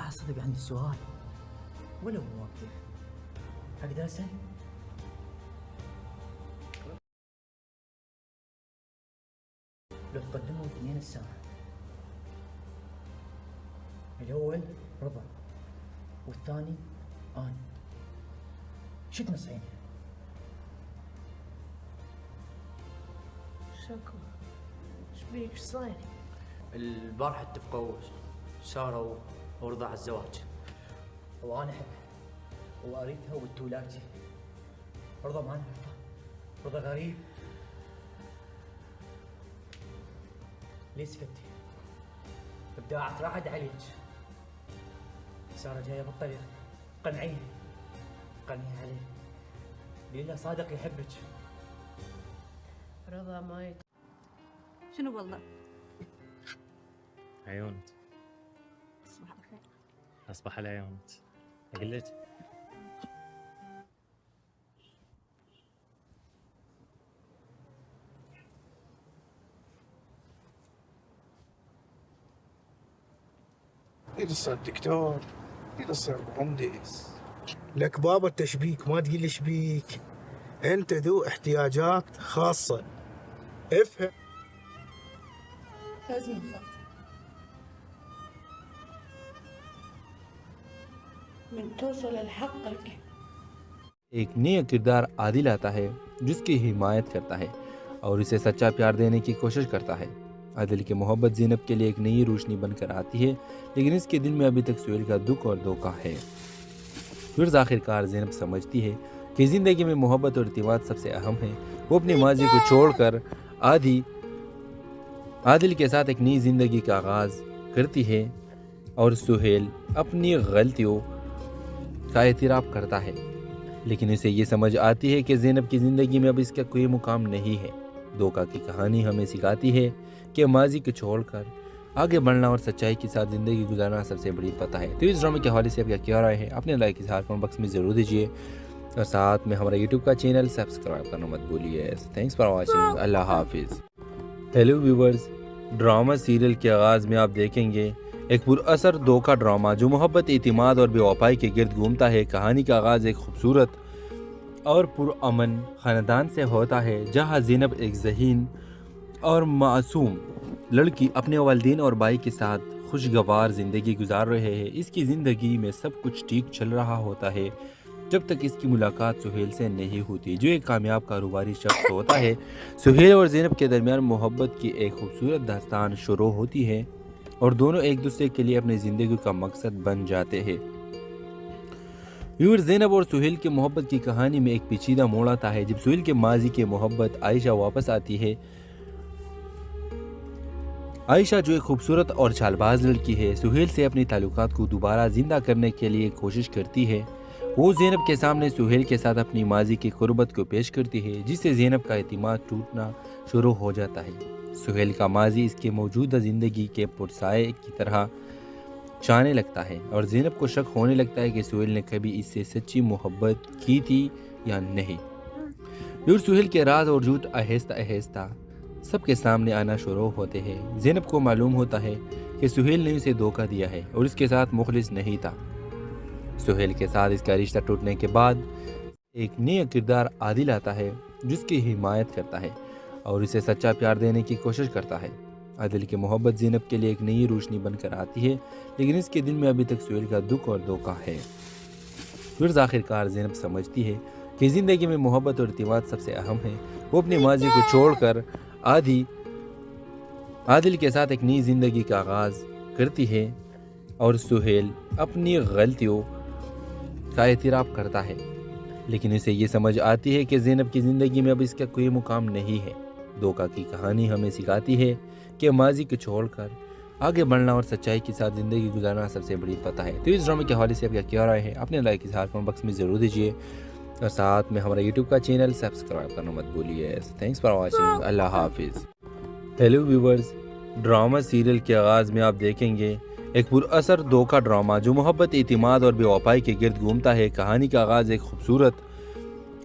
صراحة صدق عندي سؤال ولو مو واضح. أقدر أسأل؟ لو تقدموا 2 الساعة، الأول رضا والثاني أنا، شو تنصحيني؟ شكوى ايش بيك ايش صاير؟ البارحة اتفقوا سارة ورضا على الزواج، وأنا أحبها وأريدها وبتولاتي. رضا ما نعرفه، رضا غريب. ليه سكتي؟ إبداعك راحت عليك. سارة جاية بالطريق، قنعيه عليه. ليلى صادق يحبك. رضا ما شنو والله؟ عيونك. تصبح على خير. أصبح على عيونك. أقول لك يصير دكتور، يصير مهندس، لك بابا التشبيك ما تقول لي شبيك، انت ذو احتياجات خاصة، افهم. لازم نخاف من توصل لحقك. ایک نیا کردار عادل آتا ہے جس کی حمایت کرتا ہے اور اسے سچا پیار دینے کی کوشش کرتا ہے۔ عادل کی محبت زینب کے لیے ایک نئی روشنی بن کر آتی ہے، لیکن اس کے دل میں ابھی تک سہیل کا دکھ اور دھوکہ ہے۔ پھر آخرکار زینب سمجھتی ہے کہ زندگی میں محبت اور اعتماد سب سے اہم ہے۔ وہ اپنے ماضی کو چھوڑ کر عادل کے ساتھ ایک نئی زندگی کا آغاز کرتی ہے اور سہیل اپنی غلطیوں کا اعتراف کرتا ہے، لیکن اسے یہ سمجھ آتی ہے کہ زینب کی زندگی میں اب اس کا کوئی مقام نہیں ہے۔ دھوکہ کی کہانی ہمیں سکھاتی ہے کہ ماضی کو چھوڑ کر آگے بڑھنا اور سچائی کے ساتھ زندگی گزارنا سب سے بڑی فتح ہے۔ تو اس ڈرامے کے حوالے سے آپ کیا رائے ہے؟ اپنے لائک اظہار کمنٹ باکس میں ضرور دیجیے اور ساتھ میں ہمارا یوٹیوب کا چینل سبسکرائب کرنا مت بھولیے۔ تھینکس فار واچنگ، اللہ حافظ۔ ہیلو ویورز، ڈرامہ سیریل کے آغاز میں آپ دیکھیں گے ایک پراثر دھوکہ ڈرامہ جو محبت، اعتماد اور بے وفائی کے گرد گھومتا ہے۔ کہانی کا آغاز ایک خوبصورت اور پرامن خاندان سے ہوتا ہے جہاں زینب ایک ذہین اور معصوم لڑکی اپنے والدین اور بھائی کے ساتھ خوشگوار زندگی گزار رہے ہیں۔ اس کی زندگی میں سب کچھ ٹھیک چل رہا ہوتا ہے جب تک اس کی ملاقات سہیل سے نہیں ہوتی، جو ایک کامیاب کاروباری شخص ہوتا ہے۔ سہیل اور زینب کے درمیان محبت کی ایک خوبصورت داستان شروع ہوتی ہے اور دونوں ایک دوسرے کے لیے اپنی زندگی کا مقصد بن جاتے ہیں۔ زینب اور سہیل کی محبت کی کہانی میں ایک پیچیدہ موڑ آتا ہے جب سہیل کے ماضی کی محبت عائشہ واپس آتی ہے۔ عائشہ جو ایک خوبصورت اور چال باز لڑکی ہے، سہیل سے اپنی تعلقات کو دوبارہ زندہ کرنے کے لیے کوشش کرتی ہے۔ وہ زینب کے سامنے سہیل کے ساتھ اپنی ماضی کی قربت کو پیش کرتی ہے، جس سے زینب کا اعتماد ٹوٹنا شروع ہو جاتا ہے۔ سہیل کا ماضی اس کے موجودہ زندگی کے پرسائے کی طرح چانے لگتا ہے اور زینب کو شک ہونے لگتا ہے کہ سہیل نے کبھی اس سے سچی محبت کی تھی یا نہیں۔ سہیل کے راز اور جھوٹ آہستہ آہستہ سب کے سامنے آنا شروع ہوتے ہیں۔ زینب کو معلوم ہوتا ہے کہ سہیل نے اسے دھوکہ دیا ہے اور اس کے ساتھ مخلص نہیں تھا۔ سہیل کے ساتھ اس کا رشتہ ٹوٹنے کے بعد ایک نیا کردار عادل آتا ہے جس کی حمایت کرتا ہے اور اسے سچا پیار دینے کی کوشش کرتا ہے۔ عادل کی محبت زینب کے لیے ایک نئی روشنی بن کر آتی ہے، لیکن اس کے دل میں ابھی تک سہیل کا دکھ اور دھوکہ ہے۔ پھر آخرکار زینب سمجھتی ہے کہ زندگی میں محبت اور اعتماد سب سے اہم ہے۔ وہ اپنے ماضی کو چھوڑ کر عادل کے ساتھ ایک نئی زندگی کا آغاز کرتی ہے اور سہیل اپنی غلطیوں کا اعتراف کرتا ہے، لیکن اسے یہ سمجھ آتی ہے کہ زینب کی زندگی میں اب اس کا کوئی مقام نہیں ہے۔ دھوکہ کی کہانی ہمیں سکھاتی ہے کہ ماضی کو چھوڑ کر آگے بڑھنا اور سچائی کے ساتھ زندگی گزارنا سب سے بڑی فتح ہے۔ تو اس ڈرامے کے حوالے سے آپ کیا رائے ہے؟ اپنے لائک اظہار کمنٹ باکس میں ضرور دیجیے اور ساتھ میں ہمارا یوٹیوب کا چینل سبسکرائب کرنا مت بھولیے۔ تھینکس فار واچنگ، اللہ حافظ۔ ہیلو ویورز، ڈرامہ سیریل کے آغاز میں آپ دیکھیں گے ایک پراثر دھوکہ ڈرامہ جو محبت، اعتماد اور بے وفائی کے گرد گھومتا ہے۔ کہانی کا آغاز ایک خوبصورت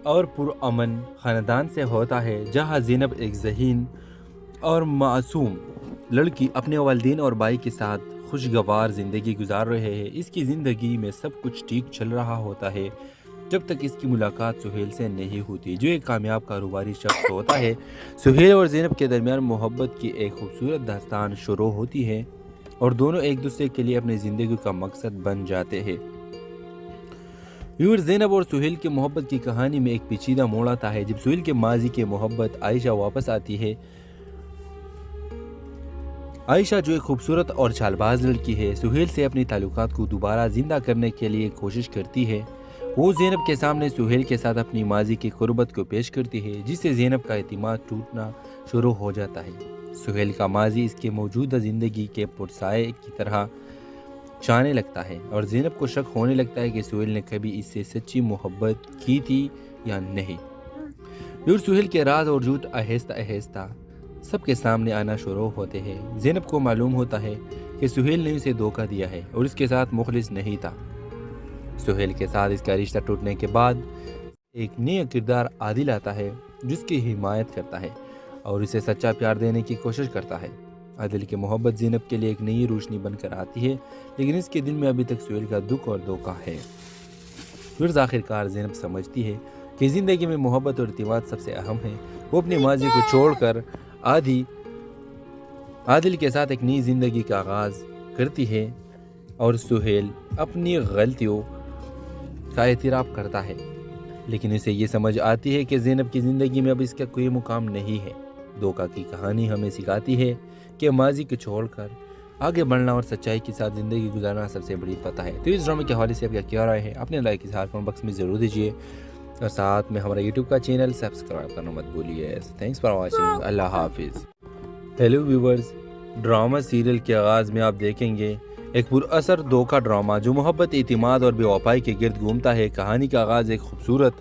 اور پرامن خاندان سے ہوتا ہے جہاں زینب ایک ذہین اور معصوم لڑکی اپنے والدین اور بھائی کے ساتھ خوشگوار زندگی گزار رہے ہیں۔ اس کی زندگی میں سب کچھ ٹھیک چل رہا ہوتا ہے جب تک اس کی ملاقات سہیل سے نہیں ہوتی، جو ایک کامیاب کاروباری شخص ہوتا ہے۔ سہیل اور زینب کے درمیان محبت کی ایک خوبصورت داستان شروع ہوتی ہے اور دونوں ایک دوسرے کے لیے اپنی زندگی کا مقصد بن جاتے ہیں۔ زینب اور سہیل کی محبت کی کہانی میں ایک پیچیدہ موڑ آتا ہے جب سہیل کے ماضی کی محبت عائشہ واپس آتی ہے۔ عائشہ جو ایک خوبصورت اور چال باز لڑکی ہے، سہیل سے اپنی تعلقات کو دوبارہ زندہ کرنے کے لیے کوشش کرتی ہے۔ وہ زینب کے سامنے سہیل کے ساتھ اپنی ماضی کی قربت کو پیش کرتی ہے، جس سے زینب کا اعتماد ٹوٹنا شروع ہو جاتا ہے۔ سہیل کا ماضی اس کے موجودہ زندگی کے پرسائے کی طرح چانے لگتا ہے اور زینب کو شک ہونے لگتا ہے کہ سہیل نے کبھی اس سے سچی محبت کی تھی یا نہیں۔ اور سہیل کے راز اور جھوٹ آہستہ آہستہ سب کے سامنے آنا شروع ہوتے ہیں۔ زینب کو معلوم ہوتا ہے کہ سہیل نے اسے دھوکہ دیا ہے اور اس کے ساتھ مخلص نہیں تھا۔ سہیل کے ساتھ اس کا رشتہ ٹوٹنے کے بعد ایک نیا کردار عادل آتا ہے جس کی حمایت کرتا ہے اور اسے سچا پیار دینے کی کوشش کرتا ہے۔ عادل کی محبت زینب کے لیے ایک نئی روشنی بن کر آتی ہے، لیکن اس کے دل میں ابھی تک سہیل کا دکھ اور دھوکہ ہے۔ پھر آخرکار زینب سمجھتی ہے کہ زندگی میں محبت اور اعتماد سب سے اہم ہے۔ وہ اپنی ماضی کو چھوڑ کر عادل کے ساتھ ایک نئی زندگی کا آغاز کرتی ہے اور سہیل اپنی غلطیوں کا اعتراف کرتا ہے، لیکن اسے یہ سمجھ آتی ہے کہ زینب کی زندگی میں اب اس کا کوئی مقام نہیں ہے۔ دھوکہ کی کہانی ہمیں سکھاتی ہے کہ ماضی کو چھوڑ کر آگے بڑھنا اور سچائی کے ساتھ زندگی گزارنا سب سے بڑی فتح ہے۔ تو اس ڈرامے کے حوالے سے آپ کیا رائے ہے اپنے لائک اظہار کمنٹ باکس میں ضرور دیجیے اور ساتھ میں ہمارا یوٹیوب کا چینل سبسکرائب کرنا مت بھولیے۔ تھینکس فار واچنگ، اللہ حافظ۔ ہیلو ویورز، ڈرامہ سیریل کے آغاز میں آپ دیکھیں گے ایک پر اثر دھوکہ ڈرامہ جو محبت، اعتماد اور بے وفائی کے گرد گھومتا ہے۔ کہانی کا آغاز ایک خوبصورت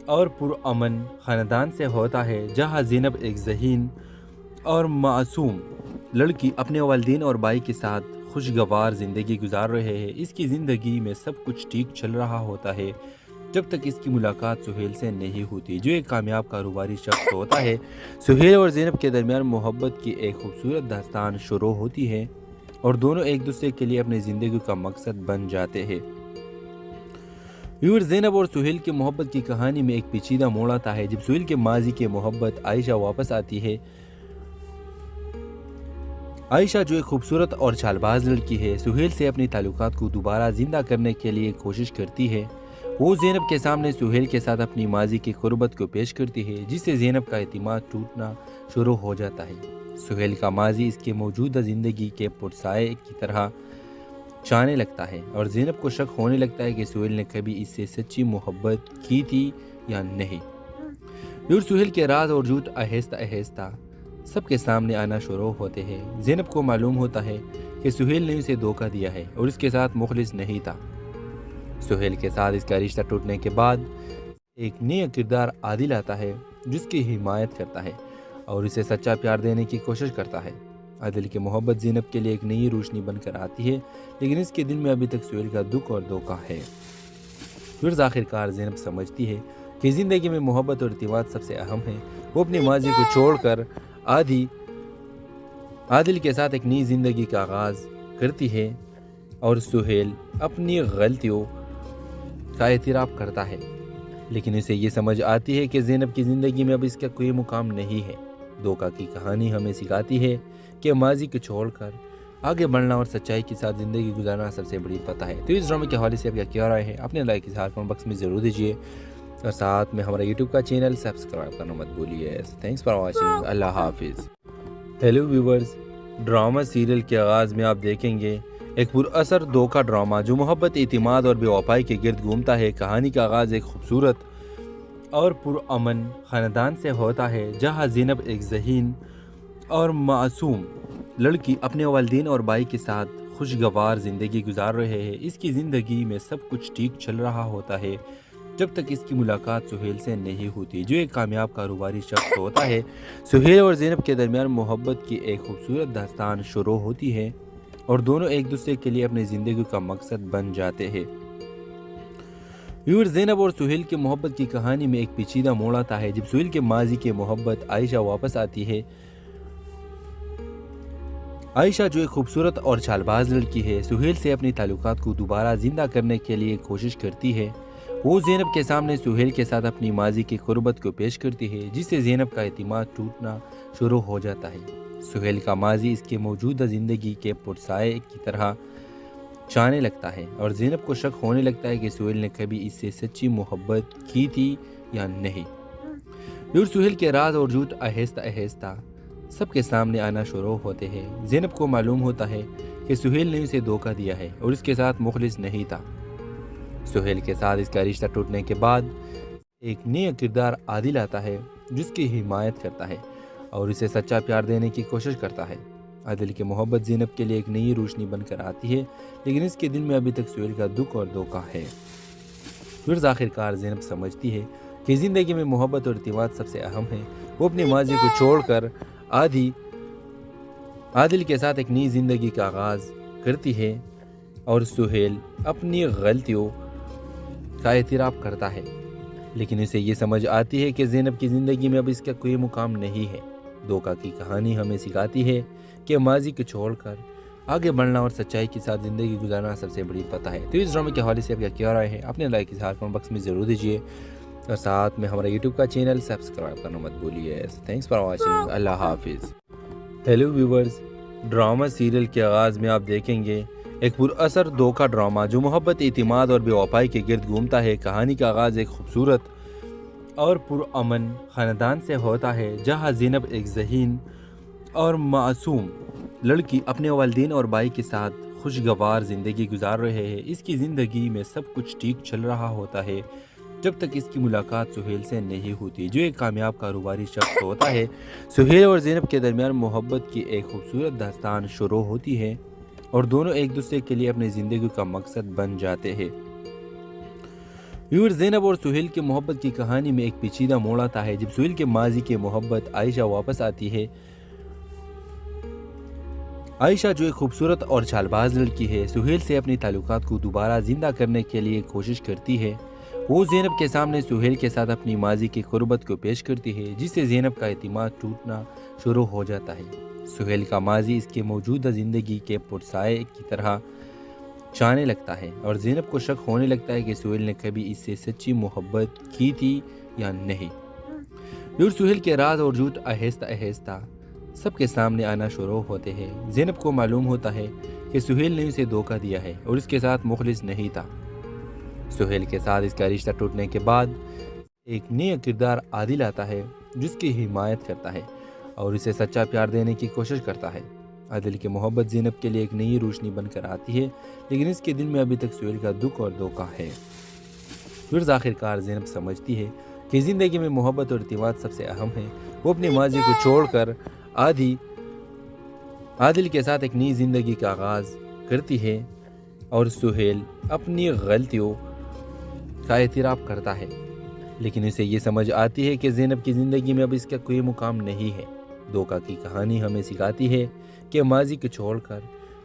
اور پرامن خاندان سے ہوتا ہے جہاں زینب ایک ذہین اور معصوم لڑکی اپنے والدین اور بھائی کے ساتھ خوشگوار زندگی گزار رہے ہیں۔ اس کی زندگی میں سب کچھ ٹھیک چل رہا ہوتا ہے جب تک اس کی ملاقات سہیل سے نہیں ہوتی، جو ایک کامیاب کاروباری شخص ہوتا ہے۔ سہیل اور زینب کے درمیان محبت کی ایک خوبصورت داستان شروع ہوتی ہے اور دونوں ایک دوسرے کے لیے اپنی زندگی کا مقصد بن جاتے ہیں۔ زینب اور سہیل کی محبت کی کہانی میں ایک پیچیدہ موڑ آتا ہے جب سہیل کے ماضی کی محبت عائشہ واپس آتی ہے۔ عائشہ جو ایک خوبصورت اور چال باز لڑکی ہے، سہیل سے اپنی تعلقات کو دوبارہ زندہ کرنے کے لیے کوشش کرتی ہے۔ وہ زینب کے سامنے سہیل کے ساتھ اپنی ماضی کی قربت کو پیش کرتی ہے، جس سے زینب کا اعتماد ٹوٹنا شروع ہو جاتا ہے۔ سہیل کا ماضی اس کے موجودہ زندگی کے پرسائے کی طرح چانے لگتا ہے اور زینب کو شک ہونے لگتا ہے کہ سہیل نے کبھی اس سے سچی محبت کی تھی یا نہیں۔ اور سہیل کے راز اور جھوٹ آہستہ آہستہ سب کے سامنے آنا شروع ہوتے ہیں۔ زینب کو معلوم ہوتا ہے کہ سہیل نے اسے دھوکہ دیا ہے اور اس کے ساتھ مخلص نہیں تھا۔ سہیل کے ساتھ اس کا رشتہ ٹوٹنے کے بعد ایک نیا کردار عادل آتا ہے جس کی حمایت کرتا ہے اور اسے سچا پیار دینے کی کوشش کرتا ہے۔ عادل کی محبت زینب کے لیے ایک نئی روشنی بن کر آتی ہے، لیکن اس کے دل میں ابھی تک سہیل کا دکھ اور دھوکہ ہے۔ پھر آخرکار زینب سمجھتی ہے کہ زندگی میں محبت اور اعتماد سب سے اہم ہے۔ وہ اپنی ماضی کو چھوڑ کر عادل کے ساتھ ایک نئی زندگی کا آغاز کرتی ہے اور سہیل اپنی غلطیوں کا اعتراف کرتا ہے، لیکن اسے یہ سمجھ آتی ہے کہ زینب کی زندگی میں اب اس کا کوئی مقام نہیں ہے۔ دھوکہ کی کہانی ہمیں سکھاتی ہے کہ ماضی کو چھوڑ کر آگے بڑھنا اور سچائی کے ساتھ زندگی گزارنا سب سے بڑی فتح ہے۔ تو اس ڈرامے کے حوالے سے آپ کیا رائے ہے اپنے لائک اظہار کمنٹ باکس میں ضرور دیجیے اور ساتھ میں ہمارا یوٹیوب کا چینل سبسکرائب کرنا مت بھولیے۔ تھینکس فار واچنگ، اللہ حافظ۔ ہیلو ویورز، ڈرامہ سیریل کے آغاز میں آپ دیکھیں گے ایک پر اثر دھوکہ ڈرامہ جو محبت، اعتماد اور بے وفائی کے گرد گھومتا ہے۔ کہانی کا آغاز ایک خوبصورت اور پرامن خاندان سے ہوتا ہے جہاں زینب ایک ذہین اور معصوم لڑکی اپنے والدین اور بھائی کے ساتھ خوشگوار زندگی گزار رہے ہیں۔ اس کی زندگی میں سب کچھ ٹھیک چل رہا ہوتا ہے جب تک اس کی ملاقات سہیل سے نہیں ہوتی، جو ایک کامیاب کاروباری شخص ہوتا ہے۔ سہیل اور زینب کے درمیان محبت کی ایک خوبصورت داستان شروع ہوتی ہے اور دونوں ایک دوسرے کے لیے اپنی زندگی کا مقصد بن جاتے ہیں۔ زینب اور سہیل کی محبت کی کہانی میں ایک پیچیدہ موڑ آتا ہے جب سہیل کے ماضی کی محبت عائشہ واپس آتی ہے۔ عائشہ جو ایک خوبصورت اور چالباز لڑکی ہے سہیل سے اپنے تعلقات کو دوبارہ زندہ کرنے کے لیے کوشش کرتی ہے۔ وہ زینب کے سامنے سہیل کے ساتھ اپنی ماضی کی قربت کو پیش کرتی ہے جس سے زینب کا اعتماد ٹوٹنا شروع ہو جاتا ہے۔ سہیل کا ماضی اس کے موجودہ زندگی کے پرسائے کی طرح چانے لگتا ہے اور زینب کو شک ہونے لگتا ہے کہ سہیل نے کبھی اس سے سچی محبت کی تھی یا نہیں۔ اور سہیل کے راز اور جھوٹ آہستہ آہستہ سب کے سامنے آنا شروع ہوتے ہیں۔ زینب کو معلوم ہوتا ہے کہ سہیل نے اسے دھوکہ دیا ہے اور اس کے ساتھ مخلص نہیں تھا۔ سہیل کے ساتھ اس کا رشتہ ٹوٹنے کے بعد ایک نیا کردار عادل آتا ہے جس کی حمایت کرتا ہے اور اسے سچا پیار دینے کی کوشش کرتا ہے۔ عادل کی محبت زینب کے لیے ایک نئی روشنی بن کر آتی ہے لیکن اس کے دل میں ابھی تک سہیل کا دکھ اور دھوکہ ہے۔ پھر آخرکار زینب سمجھتی ہے کہ زندگی میں محبت اور اعتماد سب سے اہم ہے۔ وہ اپنی ماضی کو چھوڑ کر عادل کے ساتھ ایک نئی زندگی کا آغاز کرتی ہے اور سہیل اپنی غلطیوں کا اعتراف کرتا ہے لیکن اسے یہ سمجھ آتی ہے کہ زینب کی زندگی میں اب اس کا کوئی مقام نہیں ہے۔ دھوکہ کی کہانی ہمیں سکھاتی ہے کہ ماضی کو چھوڑ کر آگے بڑھنا اور سچائی کے ساتھ زندگی گزارنا سب سے بڑی فتح ہے۔ تو اس ڈرامے کے حوالے سے آپ کیا رائے ہیں اپنے لائک اظہار کمنٹ باکس میں ضرور دیجیے اور ساتھ میں ہمارا یوٹیوب کا چینل سبسکرائب کرنا مت بھولیے۔ تھینکس فار واچنگ، اللہ حافظ۔ ہیلو ویورز، ڈرامہ سیریل کے آغاز میں آپ دیکھیں گے ایک پراثر دھوکہ ڈرامہ جو محبت، اعتماد اور بے وفائی کے گرد گھومتا ہے۔ کہانی کا آغاز ایک خوبصورت اور پرامن خاندان سے ہوتا ہے جہاں زینب ایک ذہین اور معصوم لڑکی اپنے والدین اور بھائی کے ساتھ خوشگوار زندگی گزار رہے ہیں۔ اس کی زندگی میں سب کچھ ٹھیک چل رہا ہوتا ہے جب تک اس کی ملاقات سہیل سے نہیں ہوتی جو ایک کامیاب کاروباری شخص ہوتا ہے۔ سہیل اور زینب کے درمیان محبت کی ایک خوبصورت داستان شروع ہوتی ہے اور دونوں ایک دوسرے کے لیے اپنی زندگی کا مقصد بن جاتے ہیں۔ زینب اور سہیل کی محبت کی کہانی میں ایک پیچیدہ موڑ آتا ہے جب سہیل کے ماضی کی محبت عائشہ واپس آتی ہے۔ عائشہ جو ایک خوبصورت اور چالباز لڑکی ہے سہیل سے اپنی تعلقات کو دوبارہ زندہ کرنے کے لیے کوشش کرتی ہے۔ وہ زینب کے سامنے سہیل کے ساتھ اپنی ماضی کی قربت کو پیش کرتی ہے جس سے زینب کا اعتماد ٹوٹنا شروع ہو جاتا ہے۔ سہیل کا ماضی اس کے موجودہ زندگی کے پرسائے کی طرح چانے لگتا ہے اور زینب کو شک ہونے لگتا ہے کہ سہیل نے کبھی اس سے سچی محبت کی تھی یا نہیں۔ اور سہیل کے راز اور جھوٹ آہستہ آہستہ سب کے سامنے آنا شروع ہوتے ہیں۔ زینب کو معلوم ہوتا ہے کہ سہیل نے اسے دھوکہ دیا ہے اور اس کے ساتھ مخلص نہیں تھا۔ سہیل کے ساتھ اس کا رشتہ ٹوٹنے کے بعد ایک نیا کردار عادل آتا ہے جس کی حمایت کرتا ہے اور اسے سچا پیار دینے کی کوشش کرتا ہے۔ عادل کی محبت زینب کے لیے ایک نئی روشنی بن کر آتی ہے لیکن اس کے دل میں ابھی تک سہیل کا دکھ اور دھوکہ ہے۔ پھر آخرکار زینب سمجھتی ہے کہ زندگی میں محبت اور اعتماد سب سے اہم ہے۔ وہ اپنی ماضی کو چھوڑ کر عادل کے ساتھ ایک نئی زندگی کا آغاز کرتی ہے اور سہیل اپنی غلطیوں کا اعتراف کرتا ہے لیکن اسے یہ سمجھ آتی ہے کہ زینب کی زندگی میں اب اس کا کوئی مقام نہیں ہے۔ دھوکہ کی کہانی ہمیں سکھاتی ہے کہ ماضی کو چھوڑ کر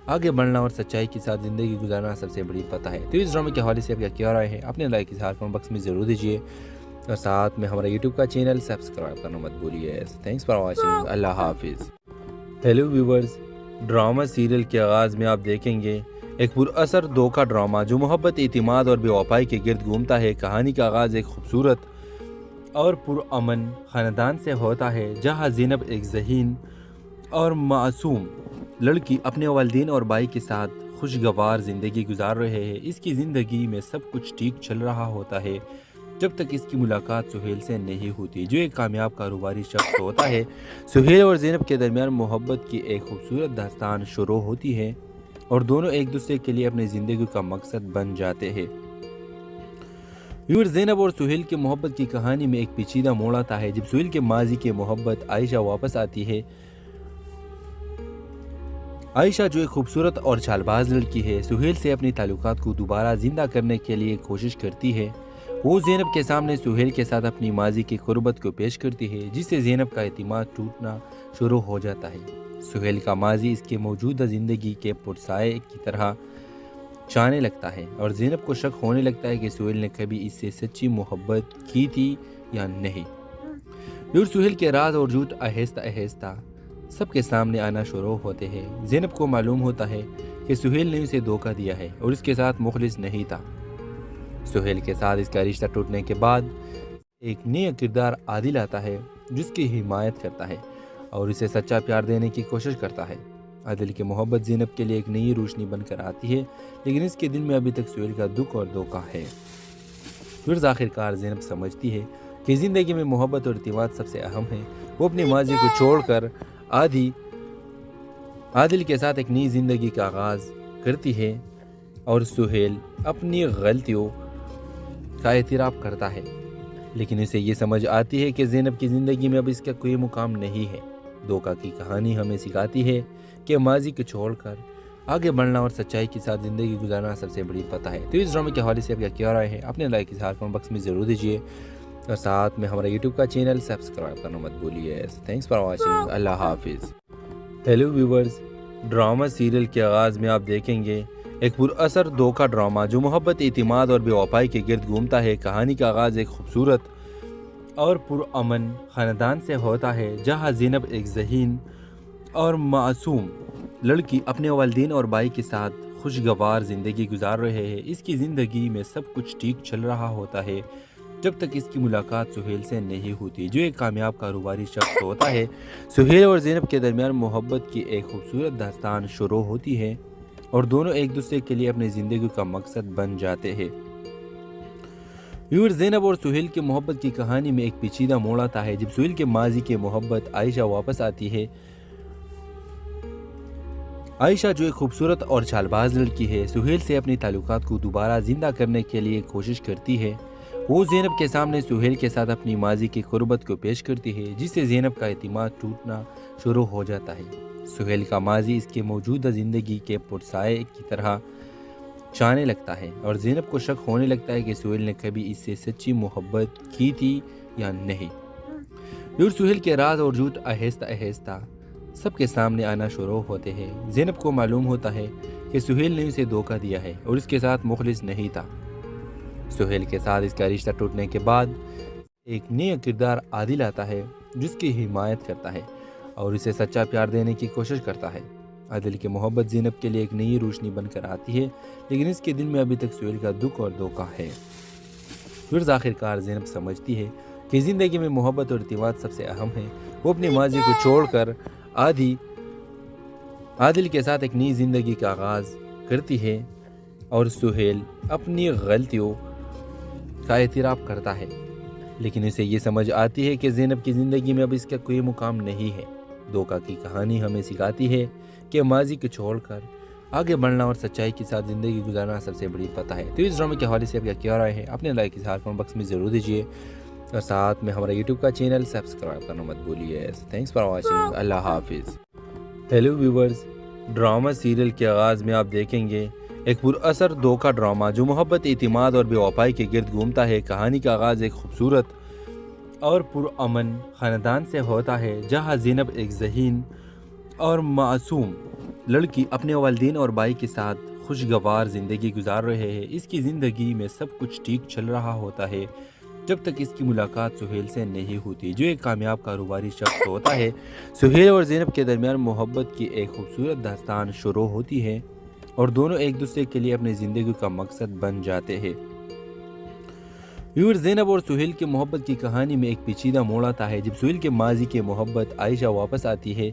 آگے بڑھنا اور سچائی کے ساتھ زندگی گزارنا سب سے بڑی فتح ہے۔ تو اس ڈرامے کے حوالے سے آپ کیا رائے ہیں اپنے لائک اظہار کمنٹ باکس میں ضرور دیجیے اور ساتھ میں ہمارا یوٹیوب کا چینل سبسکرائب کرنا مت بھولیے۔ تھینکس فار واچنگ، اللہ حافظ۔ ہیلو ویورز، ڈرامہ سیریل کے آغاز میں آپ دیکھیں گے ایک پراثر دھوکہ ڈرامہ جو محبت، اعتماد اور بے وفائی کے گرد گھومتا ہے۔ کہانی کا آغاز ایک خوبصورت اور پرامن خاندان سے ہوتا ہے جہاں زینب ایک ذہین اور معصوم لڑکی اپنے والدین اور بھائی کے ساتھ خوشگوار زندگی گزار رہے ہیں۔ اس کی زندگی میں سب کچھ ٹھیک چل رہا ہوتا ہے جب تک اس کی ملاقات سہیل سے نہیں ہوتی جو ایک کامیاب کاروباری شخص ہوتا ہے۔ سہیل اور زینب کے درمیان محبت کی ایک خوبصورت داستان شروع ہوتی ہے اور دونوں ایک دوسرے کے لیے اپنی زندگی کا مقصد بن جاتے ہیں۔ زینب اور سہیل کی محبت کی کہانی میں ایک پیچیدہ موڑ آتا ہے جب سہیل کے ماضی کی محبت عائشہ واپس آتی ہے۔ عائشہ جو ایک خوبصورت اور چالباز لڑکی ہے سہیل سے اپنی تعلقات کو دوبارہ زندہ کرنے کے لیے کوشش کرتی ہے۔ وہ زینب کے سامنے سہیل کے ساتھ اپنی ماضی کی قربت کو پیش کرتی ہے جس سے زینب کا اعتماد ٹوٹنا شروع ہو جاتا ہے۔ سہیل کا ماضی اس کے موجودہ زندگی کے پرسائے کی طرح چانے لگتا ہے اور زینب کو شک ہونے لگتا ہے کہ سہیل نے کبھی اس سے سچی محبت کی تھی یا نہیں۔ اور سہیل کے راز اور جھوٹ آہستہ آہستہ سب کے سامنے آنا شروع ہوتے ہیں۔ زینب کو معلوم ہوتا ہے کہ سہیل نے اسے دھوکہ دیا ہے اور اس کے ساتھ مخلص نہیں تھا۔ سہیل کے ساتھ اس کا رشتہ ٹوٹنے کے بعد ایک نیا کردار عادل آتا ہے جس کی حمایت کرتا ہے اور اسے سچا پیار دینے کی کوشش کرتا ہے۔ عادل کی محبت زینب کے لیے ایک نئی روشنی بن کر آتی ہے، لیکن اس کے دل میں ابھی تک سہیل کا دکھ اور دھوکہ ہے۔ پھر آخر کار زینب سمجھتی ہے کہ زندگی میں محبت اور اعتماد سب سے اہم ہے۔ وہ اپنی ماضی کو چھوڑ کر عادل کے ساتھ ایک نئی زندگی کا آغاز کرتی ہے اور سہیل اپنی غلطیوں کا اعتراف کرتا ہے، لیکن اسے یہ سمجھ آتی ہے کہ زینب کی زندگی میں اب اس کا کوئی مقام نہیں ہے۔ دھوکہ کی کہانی ہمیں سکھاتی ہے کہ ماضی کو چھوڑ کر آگے بڑھنا اور سچائی کے ساتھ زندگی گزارنا سب سے بڑی فتح ہے۔ تو اس ڈرامے کے حوالے سے آپ کیا رائے ہیں اپنے لائک اظہار کمنٹ باکس میں ضرور دیجیے اور ساتھ میں ہمارا یوٹیوب کا چینل سبسکرائب کرنا مت بھولیے۔ تھینکس فار واچنگ، اللہ حافظ۔ ہیلو ویورز، ڈرامہ سیریل کے آغاز میں آپ دیکھیں گے ایک پراثر دھوکہ ڈرامہ جو محبت، اعتماد اور بے وفائی کے گرد گھومتا ہے۔ کہانی کا آغاز ایک خوبصورت اور پرامن خاندان سے ہوتا ہے جہاں زینب ایک ذہین اور معصوم لڑکی اپنے والدین اور بھائی کے ساتھ خوشگوار زندگی گزار رہے ہیں۔ اس کی زندگی میں سب کچھ ٹھیک چل رہا ہوتا ہے جب تک اس کی ملاقات سہیل سے نہیں ہوتی جو ایک کامیاب کاروباری شخص ہوتا ہے۔ سہیل اور زینب کے درمیان محبت کی ایک خوبصورت داستان شروع ہوتی ہے اور دونوں ایک دوسرے کے لیے اپنی زندگی کا مقصد بن جاتے ہیں۔ زینب اور سہیل کی محبت کی کہانی میں ایک پیچیدہ موڑ آتا ہے جب سہیل کے ماضی کی محبت عائشہ واپس آتی ہے۔ عائشہ جو ایک خوبصورت اور چال باز لڑکی ہے، سہیل سے اپنے تعلقات کو دوبارہ زندہ کرنے کے لیے کوشش کرتی ہے۔ وہ زینب کے سامنے سہیل کے ساتھ اپنی ماضی کی قربت کو پیش کرتی ہے جس سے زینب کا اعتماد ٹوٹنا شروع ہو جاتا ہے۔ سہیل کا ماضی اس کے موجودہ زندگی کے پرسائے کی طرح چانے لگتا ہے اور زینب کو شک ہونے لگتا ہے کہ سہیل نے کبھی اس سے سچی محبت کی تھی یا نہیں۔ پھر سہیل کے راز اور جھوٹ آہستہ آہستہ سب کے سامنے آنا شروع ہوتے ہیں۔ زینب کو معلوم ہوتا ہے کہ سہیل نے اسے دھوکہ دیا ہے اور اس کے ساتھ مخلص نہیں تھا۔ سہیل کے ساتھ اس کا رشتہ ٹوٹنے کے بعد ایک نیا کردار عادل آتا ہے جس کی حمایت کرتا ہے اور اسے سچا پیار دینے کی کوشش کرتا ہے۔ عادل کی محبت زینب کے لیے ایک نئی روشنی بن کر آتی ہے، لیکن اس کے دل میں ابھی تک سہیل کا دکھ اور دھوکہ ہے۔ پھر آخر کار زینب سمجھتی ہے کہ زندگی میں محبت اور اعتماد سب سے اہم ہے۔ وہ اپنی ماضی کو چھوڑ کر عادل کے ساتھ ایک نئی زندگی کا آغاز کرتی ہے اور سہیل اپنی غلطیوں کا اعتراف کرتا ہے، لیکن اسے یہ سمجھ آتی ہے کہ زینب کی زندگی میں اب اس کا کوئی مقام نہیں ہے۔ دھوکہ کی کہانی ہمیں سکھاتی ہے کہ ماضی کو چھوڑ کر آگے بڑھنا اور سچائی کے ساتھ زندگی گزارنا سب سے بڑی فتح ہے۔ تو اس ڈرامے کے حوالے سے آپ کیا رائے ہیں اپنے لائک اظہار کمنٹ باکس میں ضرور دیجیے اور ساتھ میں ہمارا یوٹیوب کا چینل سبسکرائب کرنا مت بھولیے۔ تھینکس فار واچنگ، اللہ حافظ۔ ہیلو ویورز، ڈرامہ سیریل کے آغاز میں آپ دیکھیں گے ایک پراثر دھوکہ ڈرامہ جو محبت، اعتماد اور بے وفائی کے گرد گھومتا ہے۔ کہانی کا آغاز ایک خوبصورت اور پرامن خاندان سے ہوتا ہے جہاں زینب ایک ذہین اور معصوم لڑکی اپنے والدین اور بھائی کے ساتھ خوشگوار زندگی گزار رہے ہیں۔ اس کی زندگی میں سب کچھ ٹھیک چل رہا ہوتا ہے جب تک اس کی ملاقات سہیل سے نہیں ہوتی جو ایک کامیاب کاروباری شخص ہوتا ہے۔ سہیل اور زینب کے درمیان محبت کی ایک خوبصورت داستان شروع ہوتی ہے اور دونوں ایک دوسرے کے لیے اپنی زندگی کا مقصد بن جاتے ہیں۔ زینب اور سہیل کی محبت کی کہانی میں ایک پیچیدہ موڑ آتا ہے جب سہیل کے ماضی کی محبت عائشہ واپس آتی ہے۔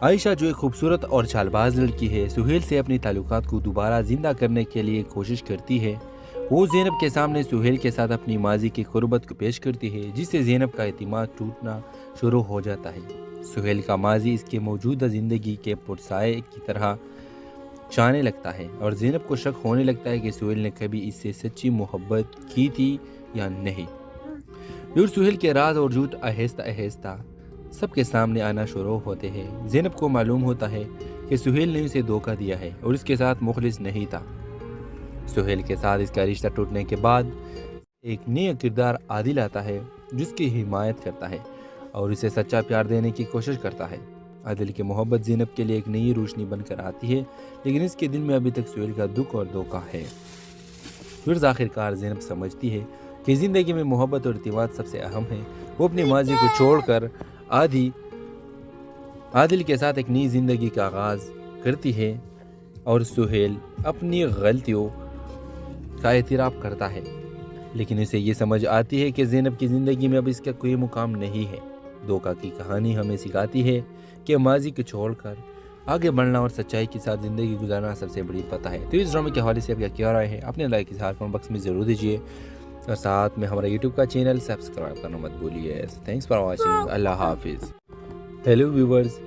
عائشہ جو ایک خوبصورت اور چال باز لڑکی ہے، سہیل سے اپنے تعلقات کو دوبارہ زندہ کرنے کے لیے کوشش کرتی ہے۔ وہ زینب کے سامنے سہیل کے ساتھ اپنی ماضی کی قربت کو پیش کرتی ہے جس سے زینب کا اعتماد ٹوٹنا شروع ہو جاتا ہے۔ سہیل کا ماضی اس کے موجودہ زندگی کے پرسائے کی طرح چانے لگتا ہے اور زینب کو شک ہونے لگتا ہے کہ سہیل نے کبھی اس سے سچی محبت کی تھی یا نہیں۔ پھر سہیل کے راز اور جھوٹ آہستہ آہستہ سب کے سامنے آنا شروع ہوتے ہیں۔ زینب کو معلوم ہوتا ہے کہ سہیل نے اسے دھوکہ دیا ہے اور اس کے ساتھ مخلص نہیں تھا۔ سہیل کے ساتھ اس کا رشتہ ٹوٹنے کے بعد ایک نیا کردار عادل آتا ہے جس کی حمایت کرتا ہے اور اسے سچا پیار دینے کی کوشش کرتا ہے۔ عادل کی محبت زینب کے لیے ایک نئی روشنی بن کر آتی ہے، لیکن اس کے دل میں ابھی تک سہیل کا دکھ اور دھوکہ ہے۔ پھر آخر کار زینب سمجھتی ہے کہ زندگی میں محبت اور اعتماد سب سے اہم ہے۔ وہ اپنی ماضی کو چھوڑ کر عادل کے ساتھ ایک نئی زندگی کا آغاز کرتی ہے اور سہیل اپنی غلطیوں کا اعتراف کرتا ہے، لیکن اسے یہ سمجھ آتی ہے کہ زینب کی زندگی میں اب اس کا کوئی مقام نہیں ہے۔ دھوکہ کی کہانی ہمیں سکھاتی ہے کہ ماضی کو چھوڑ کر آگے بڑھنا اور سچائی کے ساتھ زندگی گزارنا سب سے بڑی فتح ہے۔ تو اس ڈرامے کے حوالے سے آپ کیا رائے ہے اپنے لائک کے ساتھ کمنٹ باکس میں ضرور دیجیے، اور ساتھ میں ہمارا یوٹیوب کا چینل سبسکرائب کرنا مت بھولیے۔ تھینکس فار واچنگ، اللہ حافظ۔ ہیلو ویورز،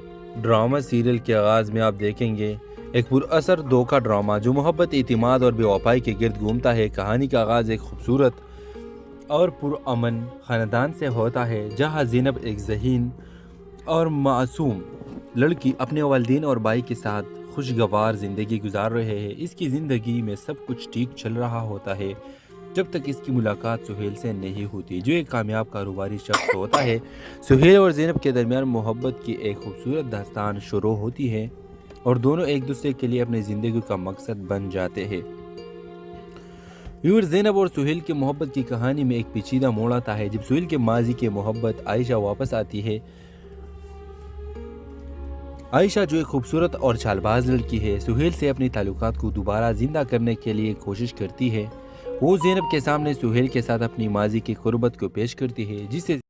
ڈرامہ سیریل کے آغاز میں آپ دیکھیں گے ایک پر اثر دھوکہ ڈرامہ جو محبت، اعتماد اور بے وفائی کے گرد گھومتا ہے۔ کہانی کا آغاز ایک خوبصورت اور پرامن خاندان سے ہوتا ہے، جہاں زینب ایک ذہین اور معصوم لڑکی اپنے والدین اور بھائی کے ساتھ خوشگوار زندگی گزار رہے ہیں۔ اس کی زندگی میں سب کچھ ٹھیک چل رہا ہوتا ہے جب تک اس کی ملاقات سہیل سے نہیں ہوتی، جو ایک کامیاب کاروباری شخص ہوتا ہے۔ سہیل اور زینب کے درمیان محبت کی ایک خوبصورت داستان شروع ہوتی ہے اور دونوں ایک دوسرے کے لیے اپنی زندگی کا مقصد بن جاتے ہیں۔ زینب اور سہیل کی محبت کی کہانی میں ایک پیچیدہ موڑ آتا ہے جب سہیل کے ماضی کی محبت عائشہ واپس آتی ہے۔ عائشہ جو ایک خوبصورت اور چال باز لڑکی ہے، سہیل سے اپنے تعلقات کو دوبارہ زندہ کرنے کے لیے کوشش کرتی ہے۔ وہ زینب کے سامنے سہیل کے ساتھ اپنی ماضی کی قربت کو پیش کرتی ہے، جسے